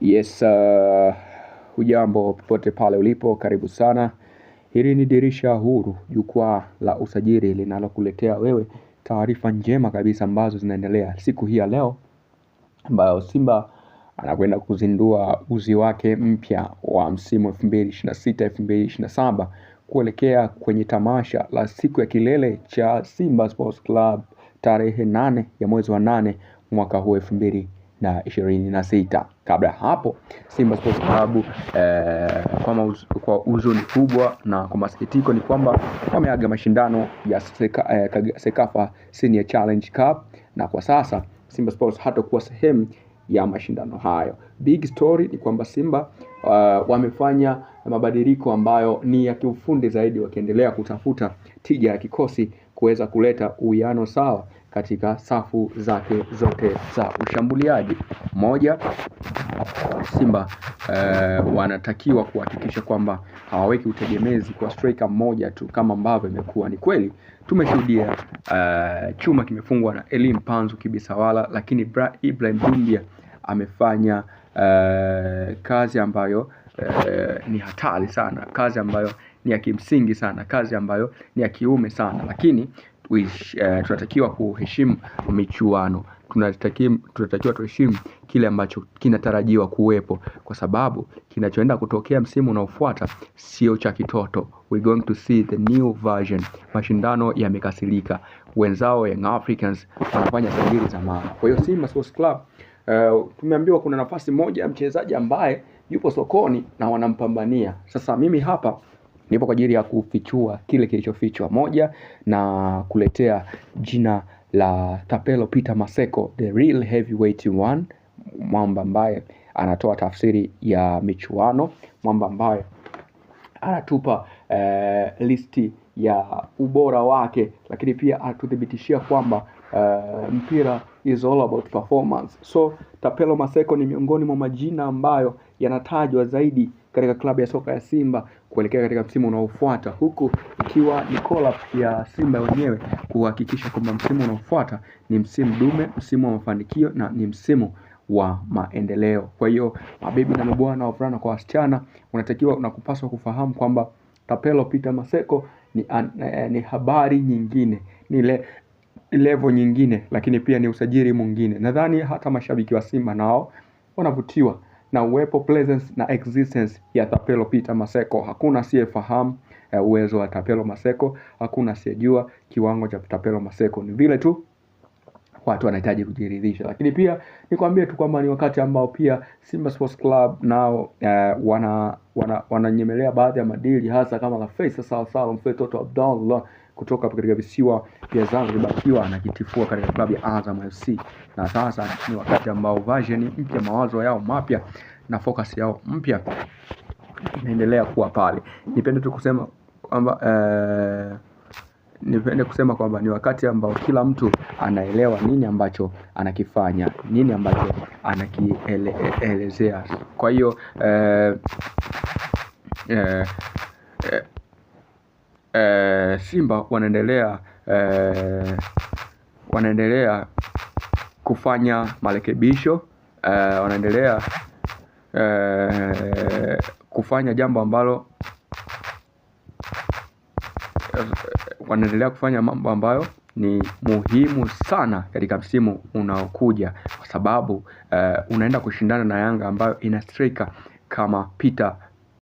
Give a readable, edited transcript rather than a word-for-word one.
Yes, hujambo popote pale ulipo, karibu sana. Hili ni Dirisha Huru, jukwaa la usajili linalokuletea wewe taarifa njema kabisa ambazo zinaendelea siku hii ya leo, ambayo Simba anakwenda kuzindua uzi wake mpya wa msimu 2026-2027 kuelekea kwenye tamasha la siku ya kilele cha Simba Sports Club tarehe 8 ya mwezi wa 8 mwaka huu 2026. Kabla ya hapo, Simba Sports Club kwa huzuni kubwa na kwa masikitiko ni kwamba wameaga mashindano ya Sekafa Senior Challenge Cup, na kwa sasa Simba Sports hatakuwa sehemu ya mashindano hayo. Big story ni kwamba Simba wamefanya mabadiliko ambayo ni ya kiufundi zaidi, wakiendelea kutafuta tija ya kikosi kuweza kuleta uwiano sawa katika safu zake zote za ushambuliaji. Moja, Simba wanatakiwa kuhakikisha kwamba hawaweki utegemezi kwa striker mmoja tu kama ambavyo imekuwa. Ni kweli tumeshuhudia chuma kimefungwa na Elie Mpanzu Kibisawala, lakini Ibrahim Dumbia amefanya kazi ambayo ni hatari sana, kazi ambayo ni ya kimsingi sana, kazi ambayo ni ya kiume sana. Lakini tunatakiwa kuheshimu michuano, tunatakiwa tuheshimu kile ambacho kinatarajiwa kuwepo, kwa sababu kinachoenda kutokea msimu unaofuata sio cha kitoto. We're going to see the new version. Mashindano yamekasilika, wenzao Young Africans wanafanya sajili za maana. Kwa hiyo Simba Sports Club tumeambiwa kuna nafasi moja ya mchezaji ambaye yupo sokoni na wanampambania. Sasa mimi hapa nipo kwa ajili ya kufichua kile kilichofichwa, moja, na kuletea jina la Tapelo Peter Maseko, the real heavyweight one, mwamba ambaye anatoa tafsiri ya michuano, mwamba ambaye anatupa listi ya ubora wake, lakini pia atuthibitishia kwamba mpira is all about performance. So Tapelo Maseko ni miongoni mwa majina ambayo yanatajwa zaidi katika klabu ya soka ya Simba kuelekea katika msimu unaofuata, huku ikiwa ni call up ya Simba wenyewe kuhakikisha kwamba msimu unaofuata ni msimu dume, msimu wa mafanikio na ni msimu wa maendeleo. Kwa hiyo mabibi na mabwana, wavulana kwa wasichana, unakupaswa kufahamu kwamba Tapelo Peter Maseko ni habari nyingine, ni level nyingine, lakini pia ni usajili mwingine. Nadhani hata mashabiki wa Simba nao wanavutiwa na uwepo, presence na existence ya Tapelo Peter Maseko. Hakuna asiyefahamu uwezo wa Tapelo Maseko, hakuna asiyejua kiwango cha Tapelo Maseko. Ni vile tu watu wanahitaji kujiridhisha. Lakini pia nikwambie tu kwamba ni wakati ambao pia Simba Sports Club nao wananyemelea baadhi ya madili, hasa kama la Faisal Salum Toto Abdallah kutoka katika visiwa vya Zanzibar, akiwa anajitifua katika klabu ya Azam FC. Na sasa ni wakati ambao version mpya, mawazo yao mapya na focus yao mpya inaendelea kuwa pale. Nipende kusema kwamba ni wakati ambao kila mtu anaelewa nini ambacho anakifanya, nini ambacho anakielezea. Kwa hiyo Simba wanaendelea kufanya marekebisho, wanaendelea kufanya jambo ambalo mambo ambayo ni muhimu sana katika msimu unaokuja, kwa sababu unaenda kushindana na Yanga ambayo ina striker kama Peter